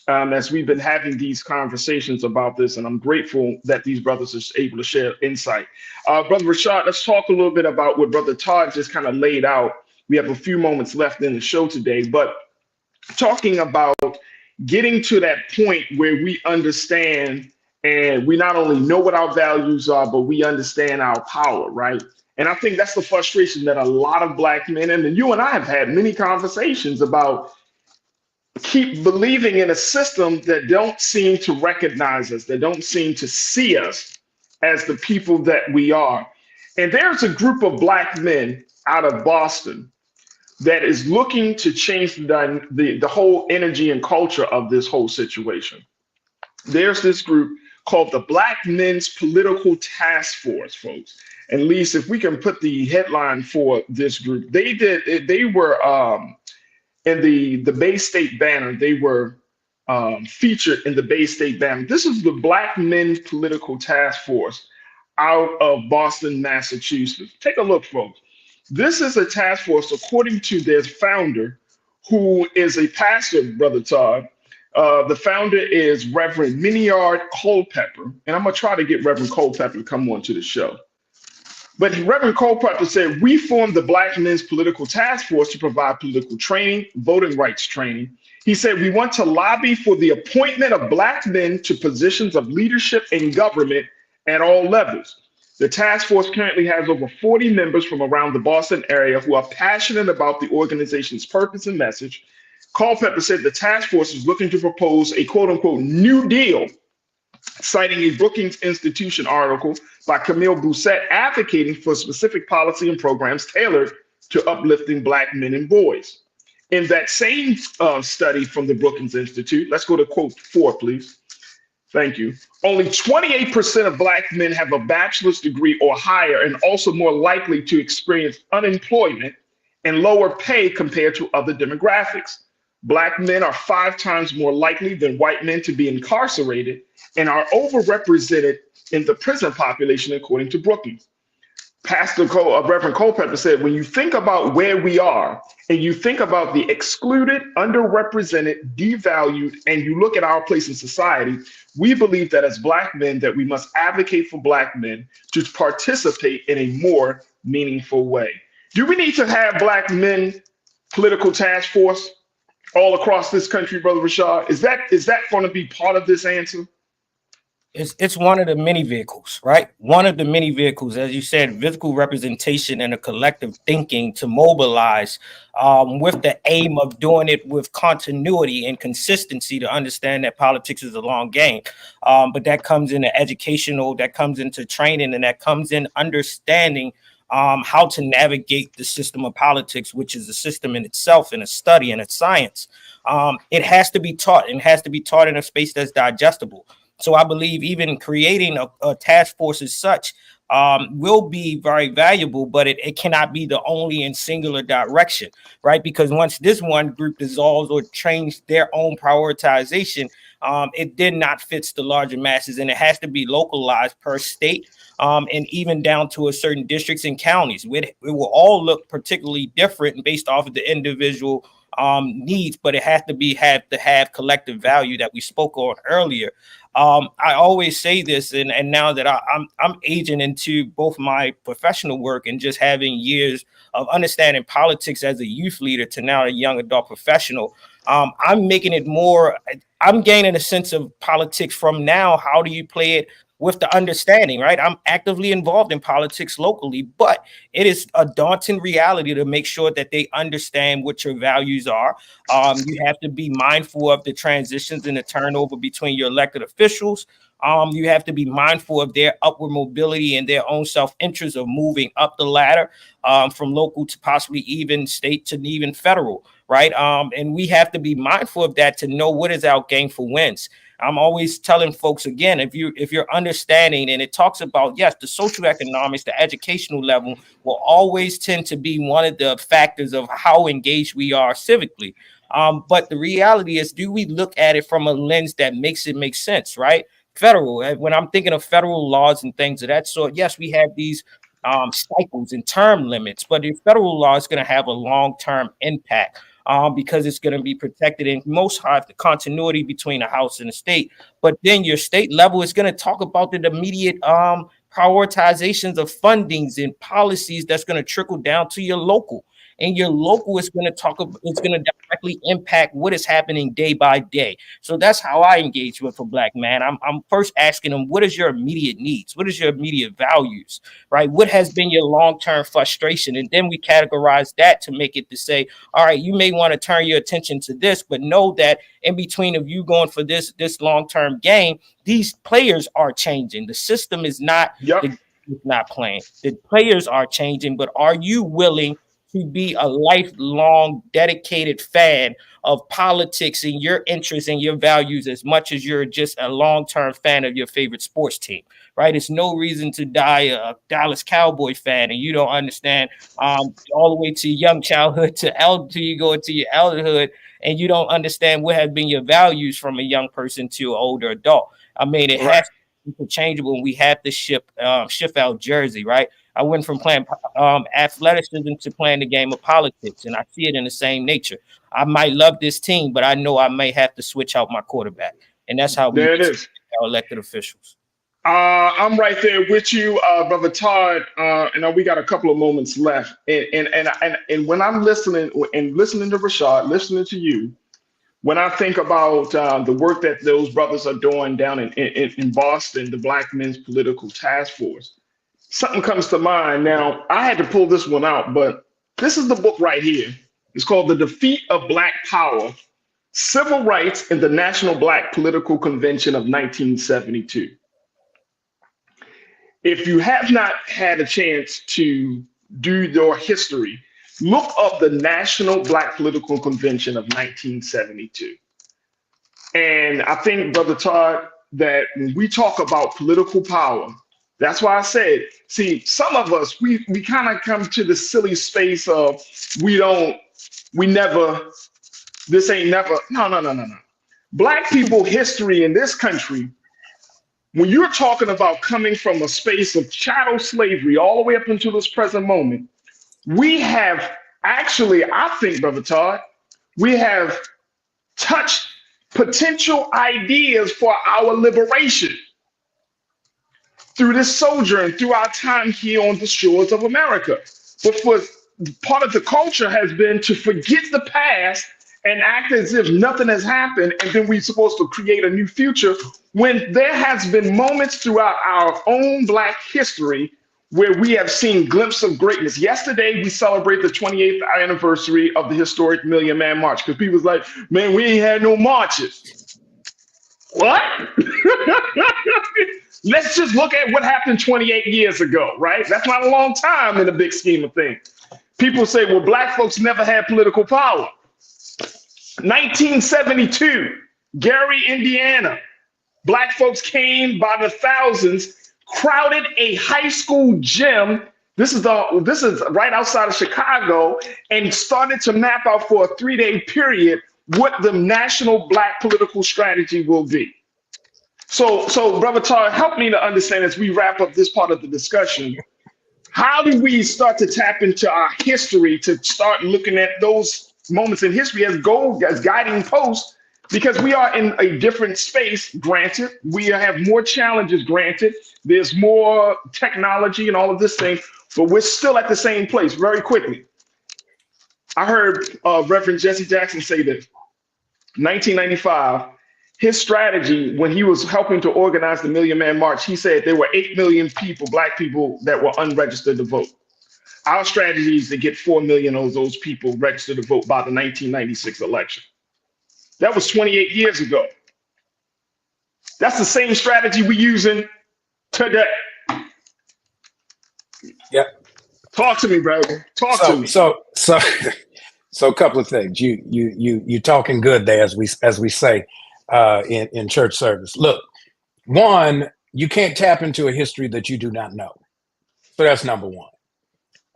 as we've been having these conversations about this. And I'm grateful that these brothers are able to share insight. Brother Rashad, let's talk a little bit about what Brother Todd just kind of laid out. We have a few moments left in the show today, but talking about getting to that point where we understand and we not only know what our values are, but we understand our power, right? And I think that's the frustration that a lot of Black men, and you and I have had many conversations about, keep believing in a system that don't seem to recognize us, that don't seem to see us as the people that we are. And there's a group of Black men out of Boston that is looking to change the whole energy and culture of this whole situation. There's this group called the Black Men's Political Task Force, folks. And Lisa, if we can put the headline for this group, they were in the Bay State Banner. They were featured in the Bay State Banner. This is the Black Men's Political Task Force out of Boston, Massachusetts. Take a look, folks. This is a task force, according to their founder, who is a pastor, Brother Todd, The founder is Reverend Miniard Culpepper, and I'm gonna try to get Reverend Culpepper to come on to the show. But Reverend Culpepper said, we formed the Black Men's Political Task Force to provide political training, voting rights training. He said, we want to lobby for the appointment of Black men to positions of leadership in government at all levels. The task force currently has over 40 members from around the Boston area who are passionate about the organization's purpose and message. Culpepper said the task force is looking to propose a quote unquote New Deal, citing a Brookings Institution article by Camille Bousset advocating for specific policy and programs tailored to uplifting Black men and boys. In that same study from the Brookings Institute, let's go to quote 4, please. Thank you. Only 28% of Black men have a bachelor's degree or higher, and also more likely to experience unemployment and lower pay compared to other demographics. Black men are 5 times more likely than white men to be incarcerated and are overrepresented in the prison population, according to Brookings. Reverend Culpepper said, when you think about where we are and you think about the excluded, underrepresented, devalued, and you look at our place in society, we believe that as Black men that we must advocate for Black men to participate in a more meaningful way. Do we need to have Black men political task force all across this country, Brother Rashad? Is that going to be part of this answer? It's one of the many vehicles, right? One of the many vehicles, as you said, physical representation and a collective thinking to mobilize with the aim of doing it with continuity and consistency to understand that politics is a long game. But that comes into educational, that comes into training, and that comes in understanding how to navigate the system of politics, which is a system in itself and a study and a science. It has to be taught, and has to be taught in a space that's digestible. So I believe even creating a task force as such will be very valuable, but it cannot be the only and singular direction, right? Because once this one group dissolves or changes their own prioritization, it then not fits the larger masses, and it has to be localized per state, and even down to a certain districts and counties. It will all look particularly different based off of the individual needs, but it has to have collective value that we spoke on earlier. I always say this, and now that I'm aging into both my professional work and just having years of understanding politics as a youth leader to now a young adult professional, I'm making it more. I'm gaining a sense of politics from now. How do you play it with the understanding, right? I'm actively involved in politics locally, but it is a daunting reality to make sure that they understand what your values are. You have to be mindful of the transitions and the turnover between your elected officials. You have to be mindful of their upward mobility and their own self-interest of moving up the ladder from local to possibly even state to even federal, right? And we have to be mindful of that to know what is our gainful wins. I'm always telling folks again, if you're understanding, and it talks about, yes, the social economics, the educational level will always tend to be one of the factors of how engaged we are civically. But the reality is, do we look at it from a lens that makes it make sense, right? Federal, when I'm thinking of federal laws and things of that sort, yes, we have these cycles and term limits, but the federal law is going to have a long-term impact. Because it's going to be protected in most have the continuity between the House and the state. But then your state level is going to talk about the immediate prioritizations of fundings and policies that's going to trickle down to your local. And your local is going to it's going to directly impact what is happening day by day. So that's how I engage with a Black man. I'm first asking them, what is your immediate needs? What is your immediate values, right? What has been your long-term frustration? And then we categorize that to make it to say, all right, you may want to turn your attention to this, but know that in between of you going for this long-term game, these players are changing. The system is not, not playing. The players are changing, but are you willing to be a lifelong dedicated fan of politics and your interests and your values as much as you're just a long-term fan of your favorite sports team, right? It's no reason to die a Dallas Cowboy fan and you don't understand all the way to young childhood to you go into your elderhood and you don't understand what has been your values from a young person to an older adult. I mean, it has to be interchangeable, and we have to shift our jersey, right? I went from playing athleticism to playing the game of politics, and I see it in the same nature. I might love this team, but I know I may have to switch out my quarterback, and that's how we There it is. our elected officials. I'm right there with you, Brother Todd. And we got a couple of moments left. And when I'm listening to Rashad, listening to you, when I think about the work that those brothers are doing down in Boston, the Black Men's Political Task Force, something comes to mind. Now, I had to pull this one out, but this is the book right here. It's called The Defeat of Black Power, Civil Rights in the National Black Political Convention of 1972. If you have not had a chance to do your history, look up the National Black Political Convention of 1972. And I think, Brother Todd, that when we talk about political power, that's why I said, see, some of us, we kind of come to the silly space of this ain't never, no. Black people history in this country, when you're talking about coming from a space of chattel slavery all the way up until this present moment, we have actually, I think, Brother Todd, we have touched potential ideas for our liberation through this sojourn, through our time here on the shores of America. But for part of the culture has been to forget the past and act as if nothing has happened, and then we're supposed to create a new future, when there has been moments throughout our own Black history where we have seen glimpses of greatness. Yesterday, we celebrate the 28th anniversary of the historic Million Man March, because people was like, man, we ain't had no marches. What? Let's just look at what happened 28 years ago, right? That's not a long time in the big scheme of things. People say, well, Black folks never had political power. 1972, Gary, Indiana. Black folks came by the thousands, crowded a high school gym. This is right outside of Chicago, and started to map out for a 3-day period what the national Black political strategy will be. So Brother Todd, help me to understand as we wrap up this part of the discussion. How do we start to tap into our history to start looking at those moments in history as guiding posts? Because we are in a different space, granted. We have more challenges, granted. There's more technology and all of this thing, but we're still at the same place. Very quickly, I heard Reverend Jesse Jackson say this. 1995, his strategy when he was helping to organize the Million Man March, he said there were 8 million people, Black people, that were unregistered to vote. Our strategy is to get 4 million of those people registered to vote by the 1996 election. That was 28 years ago. That's the same strategy we're using today. Yep. Talk to me, brother. Talk to me. So a couple of things. You talking good there, as we say in church service. Look, one, you can't tap into a history that you do not know. So that's number one.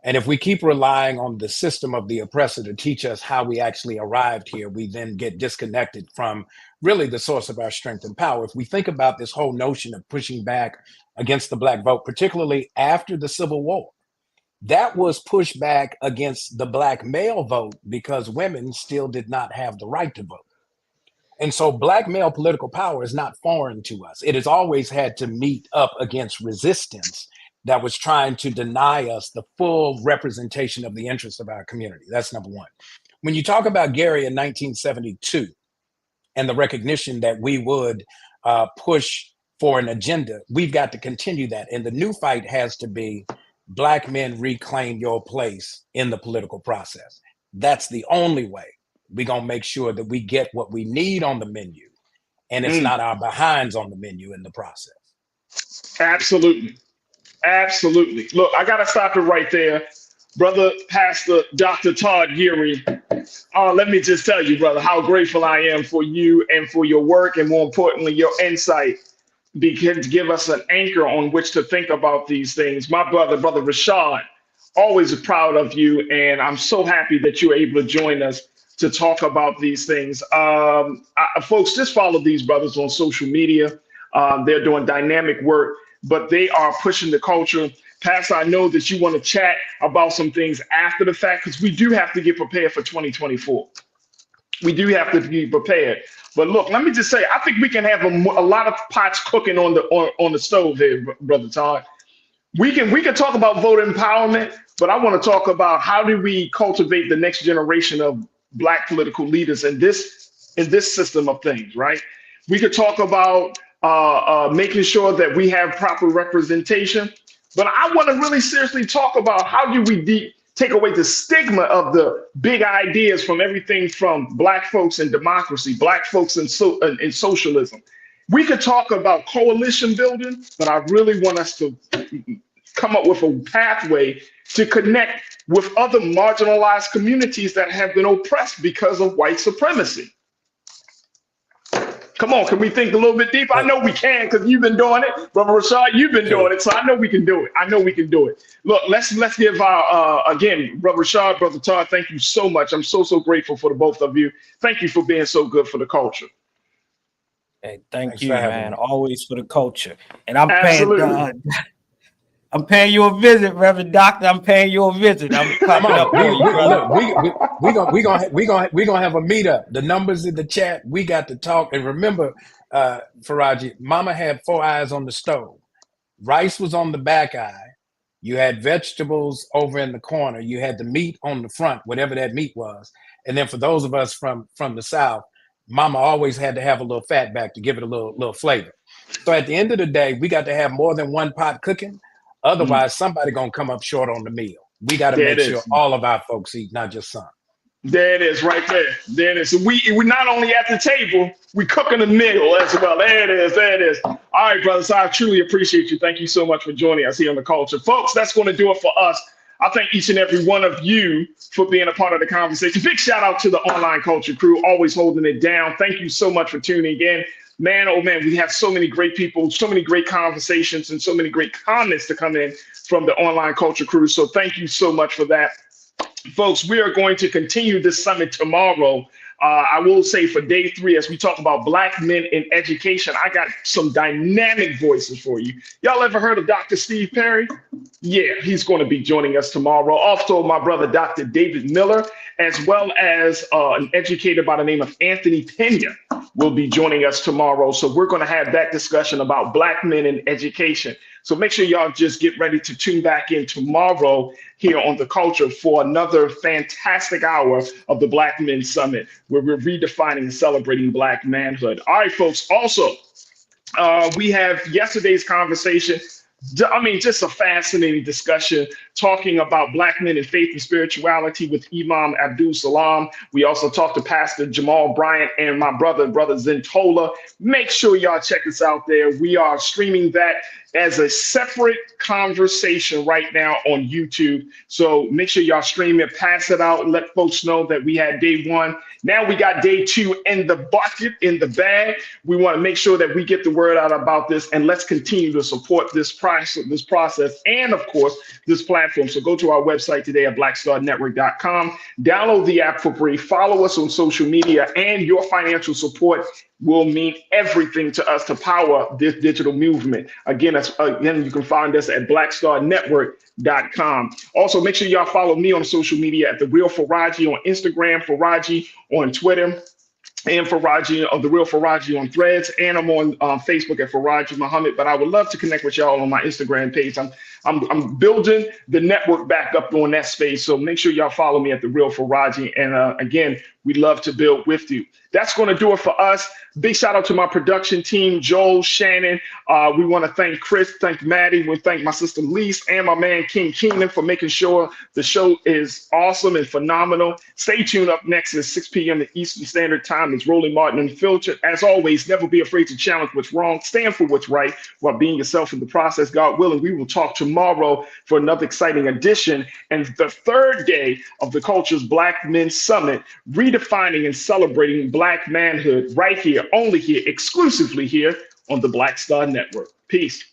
And if we keep relying on the system of the oppressor to teach us how we actually arrived here, we then get disconnected from really the source of our strength and power. If we think about this whole notion of pushing back against the Black vote, particularly after the Civil War, that was pushed back against the Black male vote because women still did not have the right to vote. And so Black male political power is not foreign to us. It has always had to meet up against resistance that was trying to deny us the full representation of the interests of our community. That's number one. When you talk about Gary in 1972 and the recognition that we would push for an agenda, we've got to continue that. And the new fight has to be Black men reclaim your place in the political process. That's the only way we're going to make sure that we get what we need on the menu, and it's not our behinds on the menu in the process. Absolutely. Absolutely. Look, I got to stop it right there. Brother Pastor Dr. Todd Geary, let me just tell you, brother, how grateful I am for you and for your work, and more importantly, your insight, because to give us an anchor on which to think about these things. My brother Rashad, always proud of you, and I'm so happy that you're able to join us to talk about these things. Folks, just follow these brothers on social media. They're doing dynamic work, but they are pushing the culture. Pastor, I know that you want to chat about some things after the fact because we do have to get prepared for 2024. We do have to be prepared. But look, let me just say, I think we can have a lot of pots cooking on the stove here, Brother Todd. We can talk about voter empowerment, but I want to talk about how do we cultivate the next generation of Black political leaders in this system of things, right? We could talk about making sure that we have proper representation, but I want to really seriously talk about how do we take away the stigma of the big ideas from everything from Black folks in democracy, Black folks in socialism. We could talk about coalition building, but I really want us to come up with a pathway to connect with other marginalized communities that have been oppressed because of white supremacy. Come on, can we think a little bit deeper? I know we can because you've been doing it. Brother Rashad, you've been doing it, so I know we can do it. I know we can do it. Look, let's give our, again, Brother Rashad, Brother Todd, thank you so much. I'm so grateful for the both of you. Thank you for being so good for the culture. Hey, thank you, man. Always for the culture. And I'm paying you a visit, Reverend Doctor. I'm paying you a visit. I'm coming up for you, brother. We're gonna have a meetup. The numbers in the chat. We got to talk. And remember, Faraji, Mama had 4 eyes on the stove. Rice was on the back eye. You had vegetables over in the corner. You had the meat on the front, whatever that meat was. And then for those of us from the South, Mama always had to have a little fat back to give it a little flavor. So at the end of the day, we got to have more than one pot cooking. Otherwise, somebody gonna come up short on the meal. We got to make sure all of our folks eat, not just some. There it is, right there. There it is. So we're not only at the table, we cooking a meal as well. There it is. There it is. All right, brothers. I truly appreciate you. Thank you so much for joining us here on The Culture, folks. That's going to do it for us. I thank each and every one of you for being a part of the conversation. Big shout out to the Online Culture crew, always holding it down. Thank you so much for tuning in. Man, oh man, we have so many great people, so many great conversations, and so many great comments to come in from the Online Culture crew. So thank you so much for that. Folks, we are going to continue this summit tomorrow. I will say for day 3, as we talk about Black men in education, I got some dynamic voices for you. Y'all ever heard of Dr. Steve Perry? Yeah, he's going to be joining us tomorrow. Also, my brother, Dr. David Miller, as well as an educator by the name of Anthony Pena will be joining us tomorrow. So we're going to have that discussion about Black men in education. So make sure y'all just get ready to tune back in tomorrow here on The Culture for another fantastic hour of the Black Men Summit, where we're redefining and celebrating Black manhood. All right, folks. Also, we have yesterday's conversation. I mean, just a fascinating discussion talking about Black men in faith and spirituality with Imam Abdul Salam. We also talked to Pastor Jamal Bryant and my brother Zentola. Make sure y'all check us out there. We are streaming that as a separate conversation right now on YouTube. So make sure y'all stream it, pass it out, let folks know that we had day 1. Now we got day 2 in the bucket, in the bag. We want to make sure that we get the word out about this, and let's continue to support this process, and of course, this platform. So go to our website today at blackstarnetwork.com, download the app for free, follow us on social media, and your financial support will mean everything to us to power this digital movement. Again, you can find us at blackstarnetwork.com. Also, make sure y'all follow me on social media at The Real Faraji on Instagram, Faraji on Twitter, and Faraji of The Real Faraji on Threads, and I'm on Facebook at Faraji Muhammad. But I would love to connect with y'all on my Instagram page. I'm building the network back up on that space, so make sure y'all follow me at The Real Faraji. And again, we'd love to build with you. That's going to do it for us. Big shout out to my production team, Joel, Shannon. We want to thank Chris, thank Maddie, we thank my sister Lise and my man King Keenan for making sure the show is awesome and phenomenal. Stay tuned. Up next at 6 p.m. Eastern Standard Time is Rolling Martin Unfiltered. As always, never be afraid to challenge what's wrong. Stand for what's right while being yourself in the process. God willing, we will talk tomorrow for another exciting edition and the 3rd day of the Culture's Black Men Summit, redefining and celebrating Black manhood right here, only here, exclusively here on the Black Star Network. Peace.